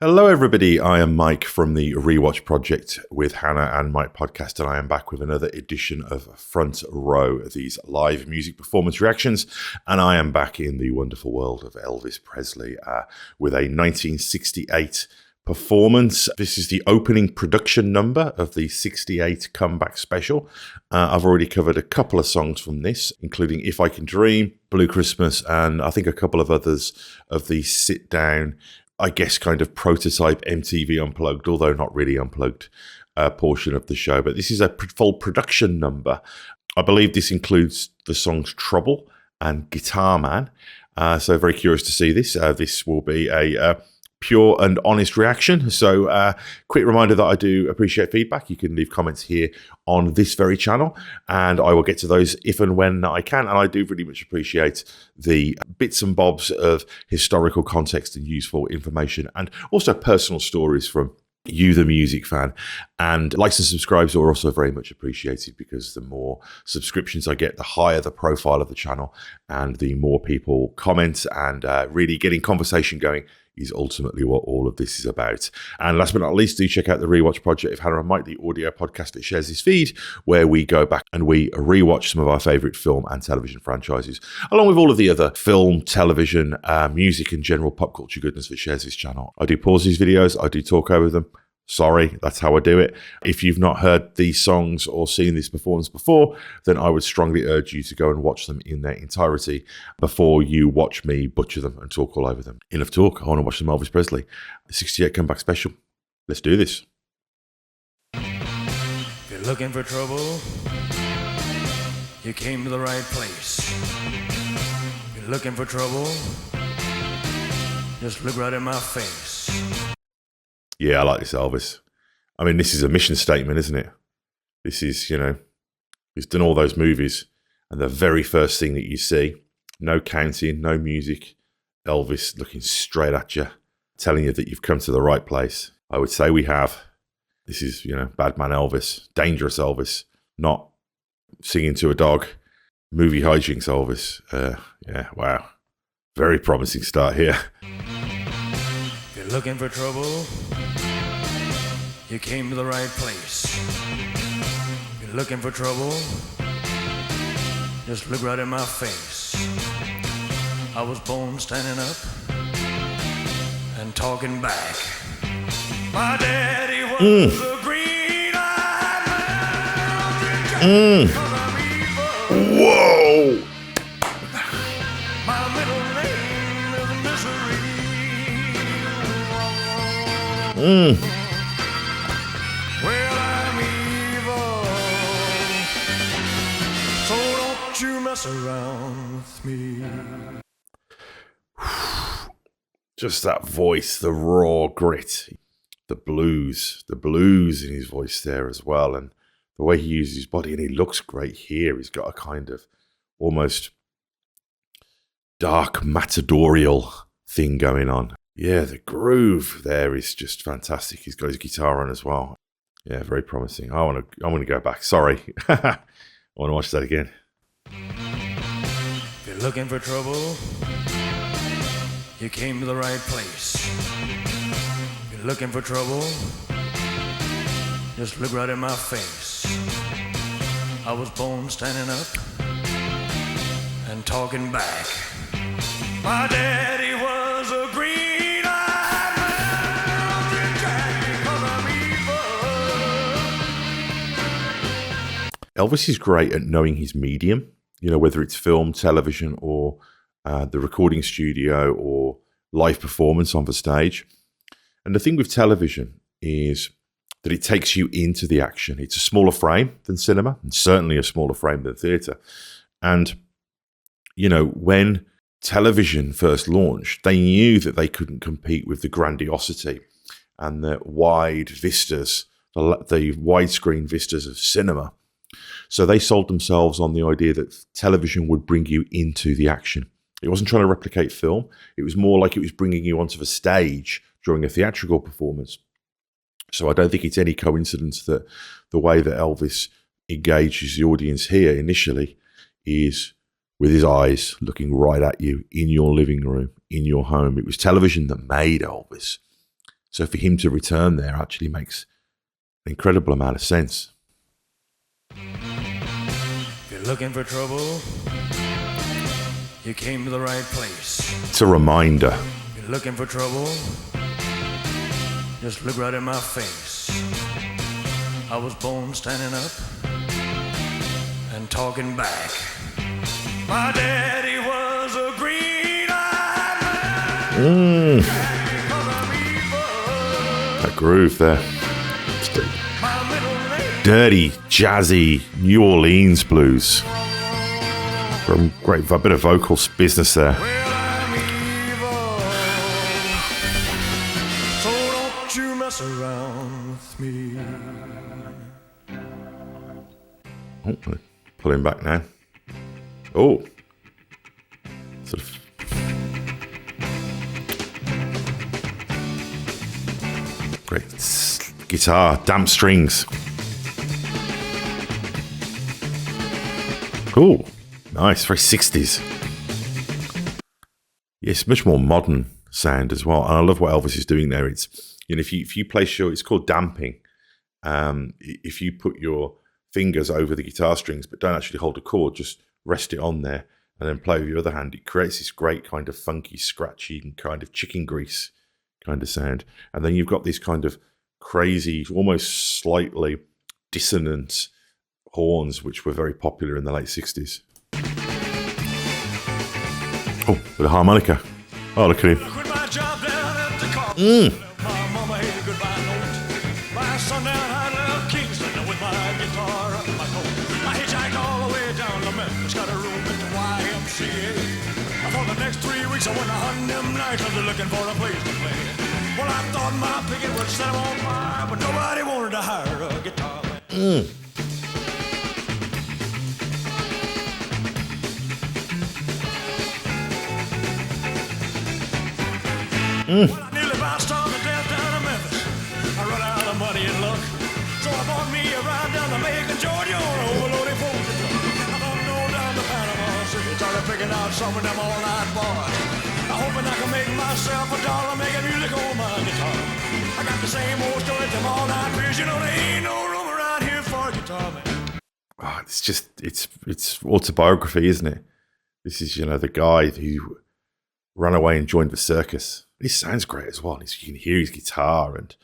Hello, everybody. I am Mike from the Rewatch Project with Hannah and Mike podcast, and I am back with another edition of Front Row, these live music performance reactions. And I am back in the wonderful world of Elvis Presley with a 1968 performance. This is the opening production number of the 68 comeback special. I've already covered a couple of songs from this, including If I Can Dream, Blue Christmas, and I think a couple of others of the sit down, I guess, kind of prototype MTV Unplugged, although not really unplugged portion of the show. But this is a full production number. I believe this includes the songs Trouble and Guitar Man. So very curious to see this. This will be a pure and honest reaction. So quick reminder that I do appreciate feedback. You can leave comments here on this very channel, and I will get to those if and when I can. And I do really much appreciate the bits and bobs of historical context and useful information, and also personal stories from you, the music fan. And likes and subscribes are also very much appreciated, because the more subscriptions I get, the higher the profile of the channel, and the more people comment and really getting conversation going is ultimately what all of this is about. And last but not least, do check out the Rewatch Project with Hannah and Mike, the audio podcast that shares this feed, where we go back and we rewatch some of our favourite film and television franchises, along with all of the other film, television, music and general pop culture goodness that shares this channel. I do pause these videos, I do talk over them. Sorry, that's how I do it. If you've not heard these songs or seen this performance before, then I would strongly urge you to go and watch them in their entirety before you watch me butcher them and talk all over them. Enough talk, I want to watch some Elvis Presley, the 68 comeback special. Let's do this. If you're looking for trouble, you came to the right place. If you're looking for trouble, just look right in my face. Yeah, I like this Elvis. I mean, this is a mission statement, isn't it? This is, he's done all those movies, and the very first thing that you see, no counting, no music, Elvis looking straight at you, telling you that you've come to the right place. I would say we have. This is, bad man Elvis, dangerous Elvis, not singing to a dog, movie hijinks Elvis. Yeah, wow. Very promising start here. If you're looking for trouble, you came to the right place. If you're looking for trouble, just look right in my face. I was born standing up and talking back. My daddy was a green-eyed man. Whoa! My middle name is Misery. Well, I'm evil, so don't you mess around with me. Just that voice, the raw grit, the blues in his voice there as well, and the way he uses his body, and he looks great here. He's got a kind of almost dark matadorial thing going on. Yeah, the groove there is just fantastic. He's got his guitar on as well. Yeah, very promising. I want to go back. Sorry. I want to watch that again. If you're looking for trouble, you came to the right place. If you're looking for trouble, just look right in my face. I was born standing up and talking back. My daddy was a green-eyed man, because I'm evil. Elvis is great at knowing his medium, whether it's film, television, or the recording studio, or live performance on the stage. And the thing with television is that it takes you into the action. It's a smaller frame than cinema, and certainly a smaller frame than theatre. And, when television first launched, they knew that they couldn't compete with the grandiosity and the wide vistas, the widescreen vistas of cinema. So they sold themselves on the idea that television would bring you into the action. It wasn't trying to replicate film. It was more like it was bringing you onto the stage during a theatrical performance. So I don't think it's any coincidence that the way that Elvis engages the audience here initially is with his eyes looking right at you in your living room, in your home. It was television that made Elvis. So for him to return there actually makes an incredible amount of sense. If you're looking for trouble, you came to the right place. It's a reminder. If you're looking for trouble, just look right in my face. I was born standing up and talking back. My daddy was a green-eyed man. That groove there. Dirty, jazzy New Orleans blues. Great, a bit of vocal business there. Well, I'm evil, so don't you mess around with me. Oh, pull him back now. Oh. Sort of. Great. Guitar, damp strings. Cool. Nice, very 60s. Yes, much more modern sound as well. And I love what Elvis is doing there. It's, you know, if you play short, it's called damping. If you put your fingers over the guitar strings but don't actually hold a chord, just rest it on there and then play with your other hand, it creates this great kind of funky, scratchy and kind of chicken grease kind of sound. And then you've got this kind of crazy, almost slightly dissonant horns, which were very popular in the late 60s. Oh, with a harmonica. Oh, look at him. I went hunting them nights, I was looking for a place to play. Well, I thought my picket would set them on fire, but nobody wanted to hire a guitar man. Well, I nearly about starved to death down in Memphis. I run out of money and luck, so I bought me a ride down to Macon, Georgia on an overloaded Folger truck. I thought no down to Panama City, started picking out some of them all-night bars. Hoping I can make myself $1 making music on my guitar. I got the same old story, them all night fears. You know, there ain't no room around here for a guitar man. Oh, it's just, it's autobiography, isn't it? This is, you know, the guy who ran away and joined the circus. He sounds great as well. You can hear his guitar and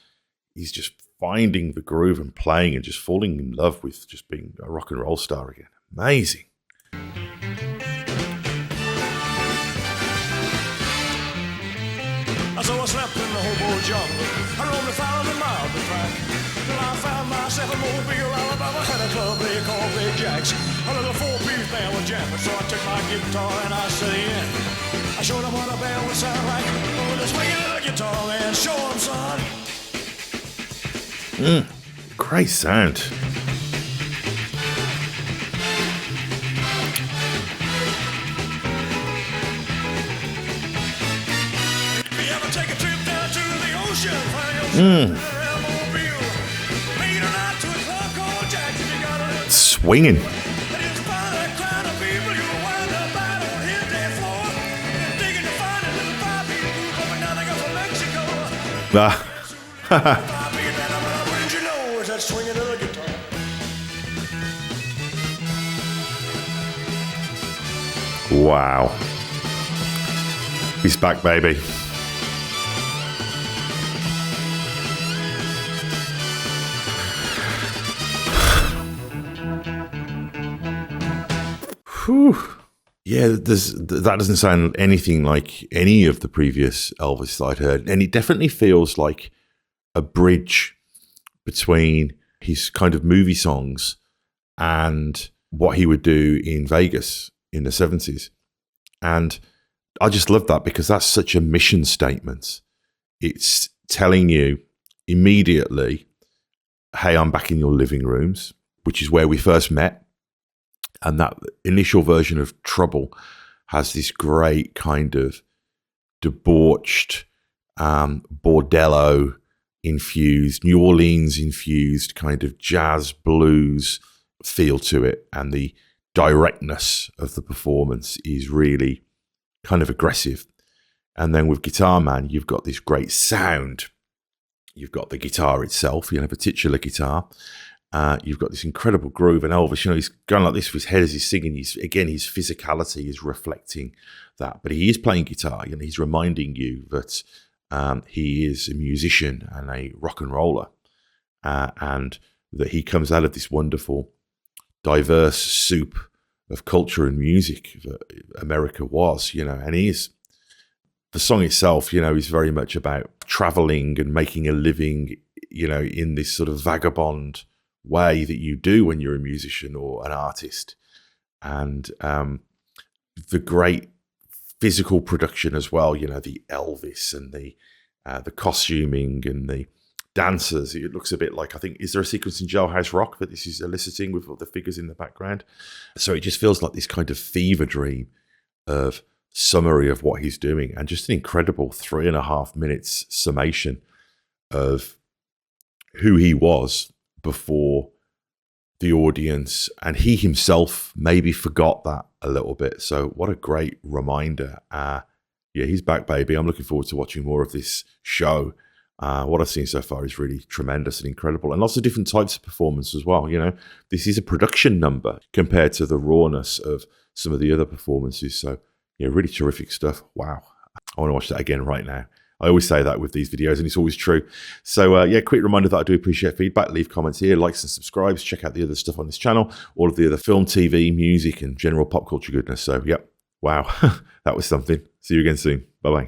he's just finding the groove and playing and just falling in love with just being a rock and roll star again. Amazing. So I slept in the hobo jungle. I roamed 1,000 miles to track. Till I found myself in Mobile, Alabama. Had a club they called Big Jack's. A little 4-piece band was jamming. So I took my guitar and I set in. I showed them what a band would sound like. With a swinging little guitar, man. Show them, son. Great sound. Swinging. Wow. He's back, baby. Whew. Yeah, that doesn't sound anything like any of the previous Elvis that I'd heard. And it definitely feels like a bridge between his kind of movie songs and what he would do in Vegas in the 70s. And I just love that because that's such a mission statement. It's telling you immediately, hey, I'm back in your living rooms, which is where we first met. And that initial version of Trouble has this great kind of debauched, bordello infused, New Orleans infused kind of jazz blues feel to it. And the directness of the performance is really kind of aggressive. And then with Guitar Man, you've got this great sound You've got the guitar itself, the titular guitar. You've got this incredible groove, and Elvis, he's going like this with his head as he's singing. His physicality is reflecting that, but he is playing guitar. He's reminding you that he is a musician and a rock and roller, and that he comes out of this wonderful, diverse soup of culture and music that America was. And he is. The song itself, is very much about traveling and making a living, in this sort of vagabond way that you do when you're a musician or an artist. And the great physical production as well, the Elvis and the costuming and the dancers. It looks a bit like, I think, is there a sequence in Jailhouse Rock that this is eliciting with all the figures in the background? So it just feels like this kind of fever dream of summary of what he's doing, and just an incredible 3.5 minutes summation of who he was before the audience, and he himself maybe forgot that a little bit. So what a great reminder. He's back, baby. I'm looking forward to watching more of this show. What I've seen so far is really tremendous and incredible, and lots of different types of performance as well. This is a production number compared to the rawness of some of the other performances. So really terrific stuff. Wow. I want to watch that again right now. I always say that with these videos, and it's always true. So quick reminder that I do appreciate feedback. Leave comments here, likes and subscribes. Check out the other stuff on this channel, all of the other film, TV, music, and general pop culture goodness. So, wow, that was something. See you again soon. Bye-bye.